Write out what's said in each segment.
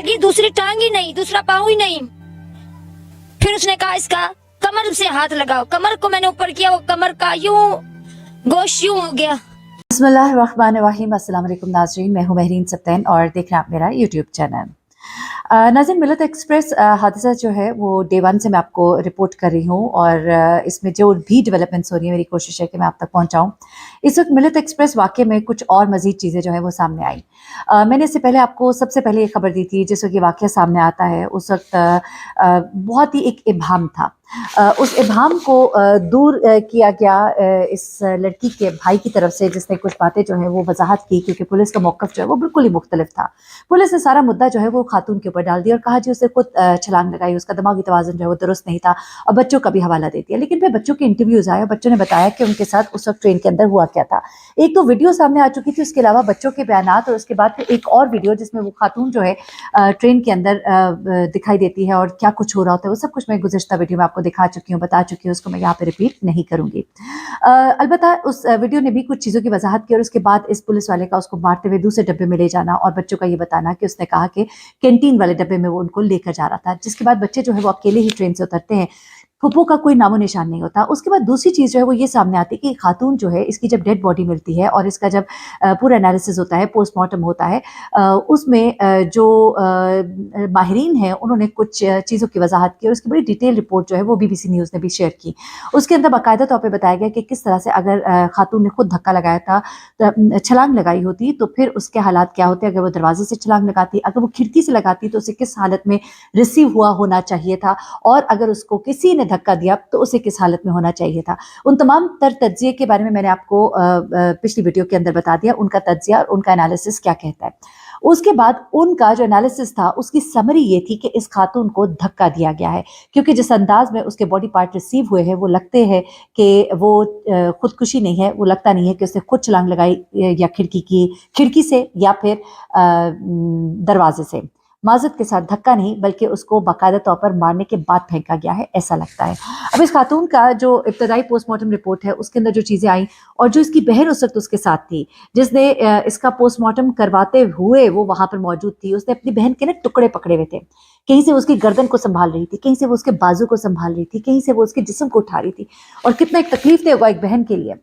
लगी, दूसरी टांग ही नहीं, दूसरा पाँव ही नहीं। फिर उसने कहा इसका कमर से हाथ लगाओ। कमर को मैंने ऊपर किया, वो कमर का यूं गोश यूं हो गया। बिस्मिल्लाहिर्रहमानिर्रहीम। अस्सलाम वालेकुम नाज़रीन, मैं हूँ महरीन सब्तैन और देख रहे हैं आप मेरा यूट्यूब चैनल। नाज़रीन, मिलत एक्सप्रेस हादसा जो है वो डे 1 से मैं आपको रिपोर्ट कर रही हूँ और इसमें जो भी डेवलपमेंट्स हो रही है मेरी कोशिश है कि मैं आप तक पहुँचाऊँ। इस वक्त मिलत एक्सप्रेस वाक़े में कुछ और मज़ीद चीज़ें जो है वो सामने आई। मैंने इससे पहले आपको सबसे पहले ये खबर दी थी, जिस वक्त ये वाक़या सामने आता है उस वक्त बहुत ही एक इब्हाम था। उस इब्हाम को दूर किया गया इस लड़की के भाई की तरफ से, जिसने कुछ बातें जो है वो वजाहत की, क्योंकि पुलिस का मौक़िफ़ जो है वो बिल्कुल ही मुख्तलिफ था। पुलिस ने सारा मुद्दा जो है वो खातून के ऊपर डाल दिया और कहा जी उसने खुद छलांग लगाई, उसका दिमागी तवाज़ुन जो है वो दुरुस्त नहीं था, और बच्चों का भी हवाला दे दिया। लेकिन फिर बच्चों के इंटरव्यूज़ आए और बच्चों ने बताया कि उनके साथ उस वक्त ट्रेन के अंदर हुआ क्या था। एक तो वीडियो सामने आ चुकी थी, उसके अलावा बच्चों के बयानात, और उसके बाद फिर एक और वीडियो जिसमें वो खातून जो है ट्रेन के अंदर दिखाई देती है और क्या कुछ हो रहा होता है, वो सब कुछ मैं गुज़िश्ता वीडियो में आपको दिखा चुकी हूँ, बता चुकी हूँ, उसको मैं यहाँ पे रिपीट नहीं करूँगी। अलबत्ता उस वीडियो ने भी कुछ चीज़ों की वजाहत की और उसके बाद इस पुलिस वाले का उसको मारते हुए दूसरे डब्बे में ले जाना और बच्चों का ये बताना कि उसने कहा कि कैंटीन वाले डब्बे में वो उनको लेकर जा रहा था, जिसके बाद बच्चे जो है वो अकेले ही ट्रेन से उतरते हैं, फुप्पो का कोई नामो निशान नहीं होता। उसके बाद दूसरी चीज़ जो है वो ये सामने आती है कि खातून जो है, इसकी जब डेड बॉडी मिलती है और इसका जब पूरा एनालिसिस होता है, पोस्टमार्टम होता है, उसमें जो माहिरीन हैं उन्होंने कुछ चीज़ों की वजाहत की और उसकी बड़ी डिटेल रिपोर्ट जो है वो BBC न्यूज़ ने भी शेयर की। उसके अंदर बाकायदा तौर पे बताया गया कि किस तरह से अगर खातून ने खुद धक्का लगाया था, छलांग लगाई होती, तो फिर उसके हालात क्या होते, अगर वो दरवाजे से छलांग लगाती, अगर वो खिड़की से लगाती तो उसे किस हालत में रिसीव हुआ होना चाहिए था, और अगर उसको किसी ने धक्का दिया तो उसे किस हालत में होना चाहिए था। उन तमाम तज्जिए के बारे में मैंने आपको पिछली वीडियो के अंदर बता दिया, उनका तज्जिया और उनका एनालिसिस क्या कहता है। उसके बाद उनका जो एनालिसिस था उसकी समरी ये थी कि इस खातून को धक्का दिया गया है, क्योंकि जिस अंदाज में उसके बॉडी पार्ट रिसीव हुए हैं वो लगते हैं कि वो खुदकुशी नहीं है, वो लगता नहीं है कि उसने खुद छलांग लगाई या खिड़की से या फिर दरवाजे से। माजरत के साथ धक्का नहीं, बल्कि उसको बाकायदा तौर पर मारने के बाद फेंका गया है, ऐसा लगता है। अब इस खातून का जो इब्तदाई पोस्टमार्टम रिपोर्ट है उसके अंदर जो चीज़ें आई, और जो इसकी बहन उस वक्त उसके साथ थी, जिसने इसका पोस्टमार्टम करवाते हुए वो वहाँ पर मौजूद थी, उसने अपनी बहन के ना टुकड़े पकड़े हुए थे। कहीं से वो उसकी गर्दन को संभाल रही थी, कहीं से वो उसके बाजू को संभाल रही थी, कहीं से वो उसके जिस्म को उठा रही थी, और कितना एक तकलीफ देगा एक बहन के लिए।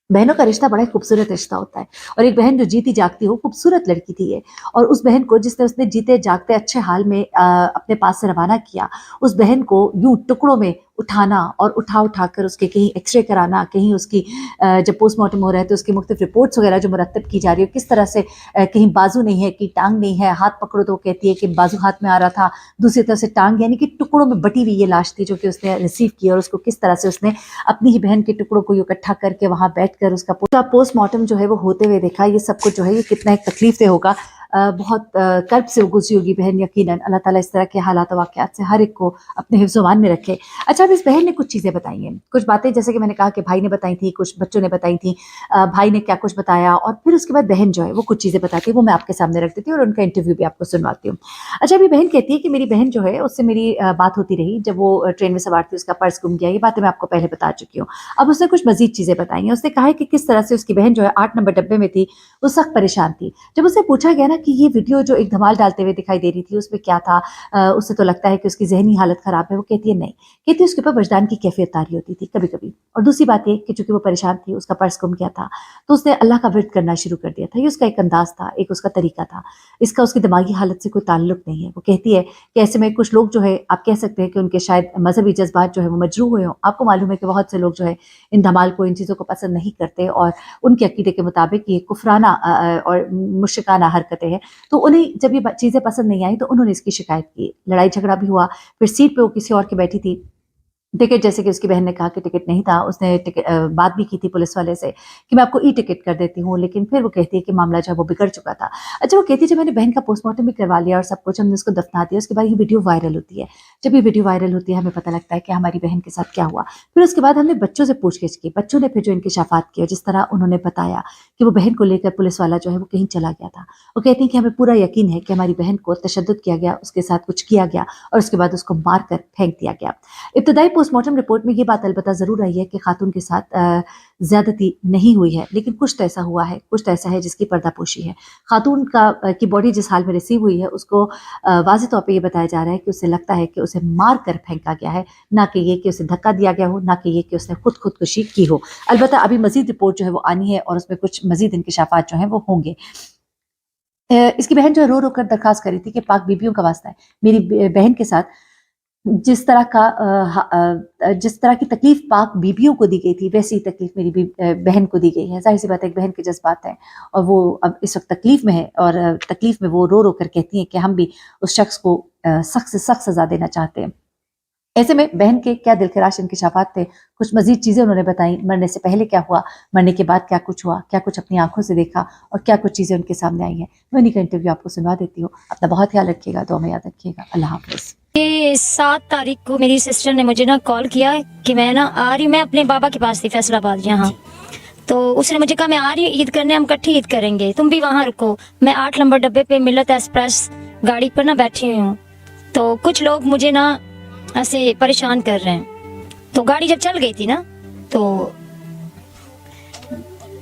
बहनों का रिश्ता बड़ा ही खूबसूरत रिश्ता होता है, और एक बहन जो जीती जागती हो, खूबसूरत लड़की थी ये, और उस बहन को जिसने उसने जीते जागते अच्छे हाल में अपने पास से रवाना किया, उस बहन को यूं टुकड़ों में उठाना और उठा कर उसके कहीं एक्सरे कराना, कहीं उसकी जब पोस्टमार्टम हो रहा है तो उसकी मुख्तलिफ रिपोर्ट्स वगैरह जो मुरतब की जा रही है, किस तरह से कहीं बाजू नहीं है कि टांग नहीं है, हाथ पकड़ो तो कहती है कि बाजू हाथ में आ रहा था, दूसरी तरफ से टांग, यानी कि टुकड़ों में बटी हुई ये लाश थी जो कि उसने रिसीव की, और उसको किस तरह से उसने अपनी ही बहन के टुकड़ों को इकट्ठा करके वहाँ बैठ कर उसका पूरा पोस्टमार्टम जो है वो होते हुए देखा। ये सब कुछ जो है ये कितना एक तकलीफ से होगा, बहुत कर्ब से गुजरी होगी बहन, यकीनन। अल्लाह ताला इस तरह के हालात वाक़यात से हर एक को अपने हिफ्ज़-ओ-मान में रखे। अच्छा, अब इस बहन ने कुछ चीज़ें बताई हैं, कुछ बातें जैसे कि मैंने कहा कि भाई ने बताई थी, कुछ बच्चों ने बताई थी, भाई ने क्या कुछ बताया, और फिर उसके बाद बहन जो है वो कुछ चीज़ें बताती है, वो मैं आपके सामने रख देती हूँ और उनका इंटरव्यू भी आपको सुनवाती हूँ। अच्छा, अभी बहन कहती है कि मेरी बहन जो है उससे मेरी बात होती रही, जब वो ट्रेन में सवार थी उसका पर्स गुम गया, ये बातें मैं आपको पहले बता चुकी हूँ। अब उसने कुछ मज़ीद चीज़ें बताई हैं। उसने कहा है कि किस तरह से उसकी बहन जो है 8 नंबर डब्बे में थी, वो सख्त परेशान थी। जब उससे पूछा गया ना कि ये वीडियो जो एक धमाल डालते हुए दिखाई दे रही थी उसमें क्या था, उससे तो लगता है कि उसकी जहनी हालत ख़राब है, वो कहती है नहीं, कहती है उसके ऊपर वजदान की कैफियत तारी होती थी कभी कभी। और दूसरी बात ये कि चूंकि वो परेशान थी, उसका पर्स गुम गया था, तो उसने अल्लाह का विर्द करना शुरू कर दिया था। ये उसका एक अंदाज था, एक उसका तरीका था, इसका उसकी दिमागी हालत से कोई ताल्लुक नहीं है। वो कहती है कि ऐसे में कुछ लोग जो है, आप कह सकते हैं कि उनके शायद मजहबी जज्बात जो है वो मजरूह हुए हों। आपको मालूम है कि बहुत से लोग जो है इन धमाल को, इन चीज़ों को पसंद नहीं करते, और उनके अकीदे के मुताबिक ये कुफराना और मुश्रिकाना हरकतें हैं। तो उन्हें जब ये चीज़ें पसंद नहीं आई तो उन्होंने इसकी शिकायत की, लड़ाई झगड़ा भी हुआ, फिर सीट पे वो किसी और की बैठी थी। टिकट, जैसे कि उसकी बहन ने कहा कि टिकट नहीं था, उसने बात भी की थी पुलिस वाले से कि मैं आपको ई टिकट कर देती हूँ, लेकिन फिर वो कहती है कि मामला जो है वो बिगड़ चुका था। अच्छा, वो कहती है जब मैंने बहन का पोस्टमार्टम भी करवा लिया और सब कुछ, हमने उसको दफना दिया, उसके बाद ये वीडियो वायरल होती है। जब ये वीडियो वायरल होती है हमें पता लगता है कि हमारी बहन के साथ क्या हुआ। फिर उसके बाद हमने बच्चों से पूछगिछ की, बच्चों ने फिर जो इंकशाफात किया, जिस तरह उन्होंने बताया कि वो बहन को लेकर पुलिस वाला जो है वो कहीं चला गया था। वो कहती है कि हमें पूरा यकीन है कि हमारी बहन को तशद्दुद किया गया, उसके साथ कुछ किया गया और उसके बाद उसको मार कर फेंक दिया गया। इब्तदाई पोस्टमार्टम रिपोर्ट में ये बात अलबत्ता ज़रूर आई है कि खातून के साथ ज़्यादती नहीं हुई है, लेकिन कुछ तो ऐसा हुआ है, कुछ तो ऐसा है जिसकी पर्दापोशी है। खातून की बॉडी जिस हाल में रिसीव हुई है उसको वाज़ेह तौर पे ये बताया जा रहा है कि उसे लगता है कि उसे मार कर फेंका गया है, ना कि ये कि उसे धक्का दिया गया हो, ना कि ये कि उसने खुदकुशी की हो। अलबत्ता अभी मज़ीद रिपोर्ट जो है वो आनी है और उसमें कुछ मज़ीद इंकशाफात जो हैं वो होंगे। इसकी बहन जो है रो रो कर दरख्वास्त करी थी कि पाक बीबियों का वास्ता है, मेरी बहन के साथ जिस तरह की तकलीफ पाक बीबियों को दी गई थी वैसी ही तकलीफ मेरी बहन को दी गई है। जाहिर सी बात है एक बहन के जज्बात हैं और वो अब इस वक्त तकलीफ में है और तकलीफ में वो रो रो कर कहती हैं कि हम भी उस शख्स को सख्त से सख्त सजा देना चाहते हैं। ऐसे में बहन के क्या दिलखराश इंकशाफात थे, कुछ मजीद चीज़ें उन्होंने बताई, मरने से पहले क्या हुआ, मरने के बाद क्या कुछ हुआ, क्या कुछ अपनी आंखों से देखा और क्या कुछ चीज़ें उनके सामने आई हैं। मैं उन्हीं का इंटरव्यू आपको सुनवा देती हूँ। अपना बहुत ख्याल रखिएगा, दुआ में याद रखिएगा। अल्लाह हाफ़िज़। ये 7 तारीख को मेरी सिस्टर ने मुझे ना कॉल किया कि मैं ना आ रही हूँ, मैं अपने बाबा के पास थी फैसलाबाद यहाँ, तो उसने मुझे कहा मैं आ रही हूँ ईद करने, हम इकट्ठी ईद करेंगे, तुम भी वहाँ रुको। मैं 8 नंबर डब्बे पे मिलत एक्सप्रेस गाड़ी पर ना बैठी हुई हूँ, तो कुछ लोग मुझे ना ऐसे परेशान कर रहे हैं। तो गाड़ी जब चल गई थी ना तो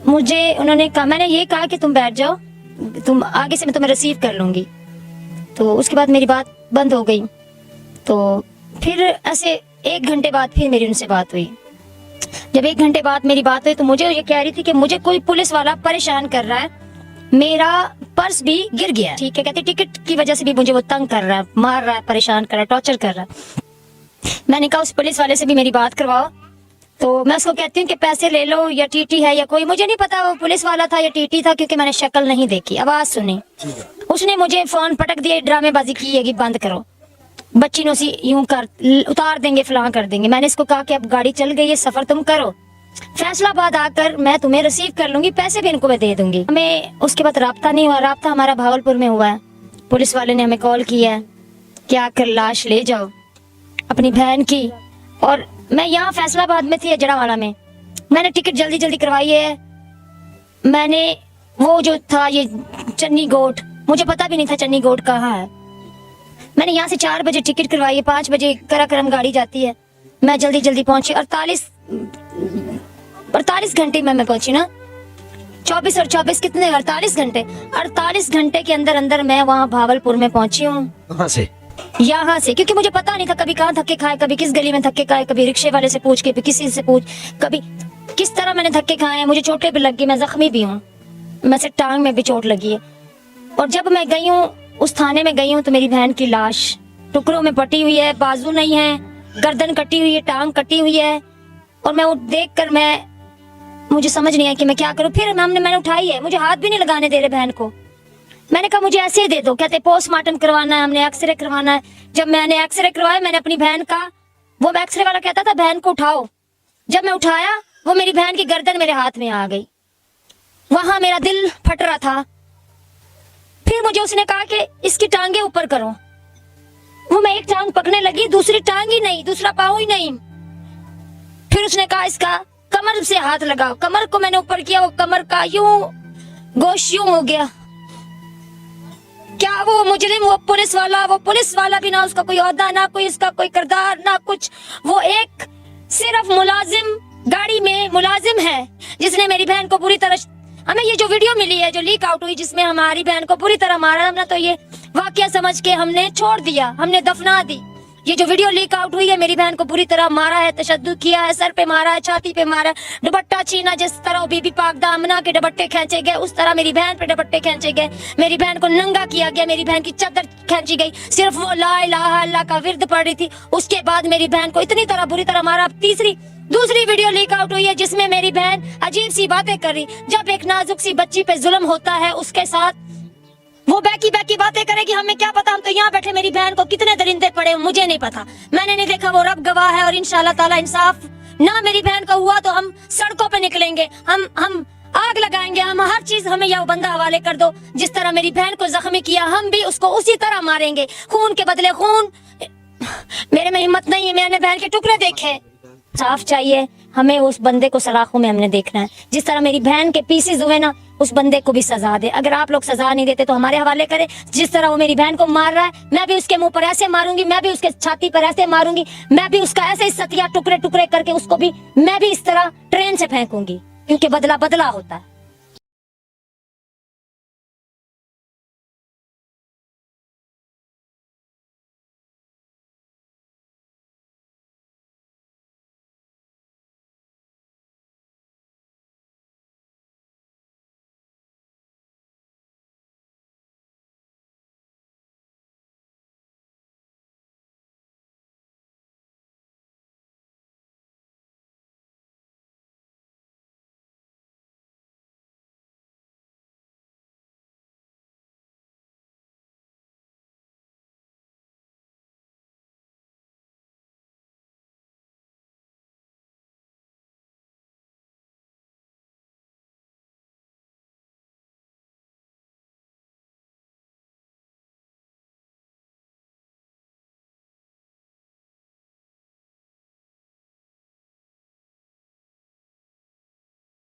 मुझे उन्होंने कहा, मैंने ये कहा कि तुम बैठ जाओ, तुम आगे से मैं तुम्हें रिसीव कर लूँगी। तो उसके बाद मेरी बात बंद हो गई। तो फिर ऐसे 1 घंटे बाद फिर मेरी उनसे बात हुई। जब 1 घंटे बाद मेरी बात हुई तो मुझे ये कह रही थी कि मुझे कोई पुलिस वाला परेशान कर रहा है, मेरा पर्स भी गिर गया। ठीक है, कहती टिकट की वजह से भी मुझे वो तंग कर रहा है, मार रहा है, परेशान कर रहा है, टॉर्चर कर रहा है। मैंने कहा उस पुलिस वाले से भी मेरी बात करवाओ। तो मैं उसको कहती हूँ कि पैसे ले लो, या टीटी है या कोई, मुझे नहीं पता वो पुलिस वाला था या टीटी था, क्योंकि मैंने शक्ल नहीं देखी, आवाज सुनी। उसने मुझे फोन पटक दिया, ड्रामेबाजी की है कि बंद करो, बच्ची नो सी यूं कर उतार देंगे, फलां कर देंगे। मैंने इसको कहा कि अब गाड़ी चल गई है, सफर तुम करो, फैसलाबाद आकर मैं तुम्हें रिसीव कर लूंगी, पैसे भी इनको मैं दे दूंगी। हमें उसके बाद राब्ता नहीं हुआ। राब्ता हमारा भावलपुर में हुआ है। पुलिस वाले ने हमें कॉल किया है कि आकर लाश ले जाओ अपनी बहन की। और मैं यहाँ फैसलाबाद में थी, अजड़ावाला में। मैंने टिकट जल्दी जल्दी करवाई है। मैंने वो जो था ये चन्नी गोट, मुझे पता भी नहीं था चन्नी गोट कहाँ है। मैंने यहाँ से 4 बजे टिकट करवाई है, 5 बजे कराकरम गाड़ी जाती है। मैं जल्दी जल्दी पहुंची, 48 घंटे में मैं पहुंची ना, 24 और 24 कितने, 48 घंटे। 48 घंटे के अंदर अंदर मैं वहाँ भावलपुर में पहुंची हूँ। कहाँ से? यहाँ से, क्योंकि मुझे पता नहीं था कभी कहाँ धक्के खाए, कभी किस गली में धक्के खाए, कभी रिक्शे वाले से पूछ के, कभी किसी से पूछ, कभी किस तरह मैंने धक्के खाए हैं। मुझे चोटें भी लग गई, मैं जख्मी भी हूँ, मैं से टांग में भी चोट लगी है। और जब मैं गई हूँ उस थाने में गई हूँ तो मेरी बहन की लाश टुकड़ों में पटी हुई है, बाजू नहीं है, गर्दन कटी हुई है, टांग कटी हुई है। और मैं देख कर मुझे समझ नहीं आया कि मैं क्या करूँ। फिर मैंने उठाई है, मुझे हाथ भी नहीं लगाने दे रहे बहन को। मैंने कहा मुझे ऐसे ही दे दो, कहते पोस्टमार्टम करवाना है, हमने एक्सरे करवाना है। जब मैंने एक्सरे करवाया, मैंने अपनी बहन का, वो एक्सरे वाला कहता था बहन को उठाओ, जब मैं उठाया वो मेरी बहन की गर्दन मेरे हाथ में आ गई, वहां मेरा दिल फट रहा था। फिर मुझे उसने कहा कि इसकी टांगे ऊपर करो। वो मैं एक टांग पकड़ने लगी, दूसरी टांग ही नहीं, दूसरा पाँव ही नहीं। फिर उसने कहा इसका कमर से हाथ लगाओ। कमर को मैंने ऊपर किया, वो कमर का यूं गोश यूं हो गया। क्या वो मुजरिम, वो पुलिस वाला भी ना उसका कोई ओहदा, ना कोई इसका कोई किरदार, ना कुछ। वो एक सिर्फ मुलाजिम, गाड़ी में मुलाजिम है, जिसने मेरी बहन को पूरी तरह, हमें ये जो वीडियो मिली है जो लीक आउट हुई, जिसमें हमारी बहन को पूरी तरह मारा, हमने तो ये वाकया समझ के हमने छोड़ दिया, हमने दफना दी। ये जो वीडियो लीक आउट हुई है, मेरी बहन को पूरी तरह मारा है, तशद्दुद किया है, सर पे मारा है, छाती पे मारा है, दुपट्टा छीना, जिस तरह बीबी पाक दामना के दुपट्टे खींचे गए उस तरह मेरी बहन पे दुपट्टे खींचे गए। मेरी बहन को नंगा किया गया, मेरी बहन की चादर खींची गई। सिर्फ वो ला इलाहा अल्लाह का विर्द पढ़ रही थी, उसके बाद मेरी बहन को इतनी तरह बुरी तरह मारा। अब दूसरी वीडियो लीक आउट हुई है जिसमें मेरी बहन अजीब सी बातें कर रही। जब एक नाजुक सी बच्ची पे जुल्म होता है, उसके साथ वो बैकी बातें करेगी, हमें क्या पता, हम तो यहाँ बैठे मेरी बहन को कितने दरिंदे पड़े, मुझे नहीं पता, मैंने नहीं देखा, वो रब गवाह है। और इंशाल्लाह ताला इंसाफ ना मेरी बहन का हुआ तो हम सड़कों पे निकलेंगे, हम आग लगाएंगे, हम हर चीज, हमें या बंदा हवाले कर दो। जिस तरह मेरी बहन को जख्मी किया, हम भी उसको उसी तरह मारेंगे, खून के बदले खून। मेरे में हिम्मत नहीं है, मैंने बहन के टुकड़े देखे। इंसाफ चाहिए, ہمیں اس بندے کو سلاخوں میں ہم نے دیکھنا ہے. جس طرح میری بہن کے پیسز ہوئے نا, اس بندے کو بھی سزا دے. اگر آپ لوگ سزا نہیں دیتے تو ہمارے حوالے کرے. جس طرح وہ میری بہن کو مار رہا ہے, میں بھی اس کے منہ پر ایسے ماروں گی, میں بھی اس کے چھاتی پر ایسے ماروں گی, میں بھی اس کا ایسے ہی ستیا ٹکڑے ٹکڑے کر کے اس کو بھی میں بھی اس طرح ٹرین سے پھینکوں گی, کیونکہ بدلہ بدلہ ہوتا ہے.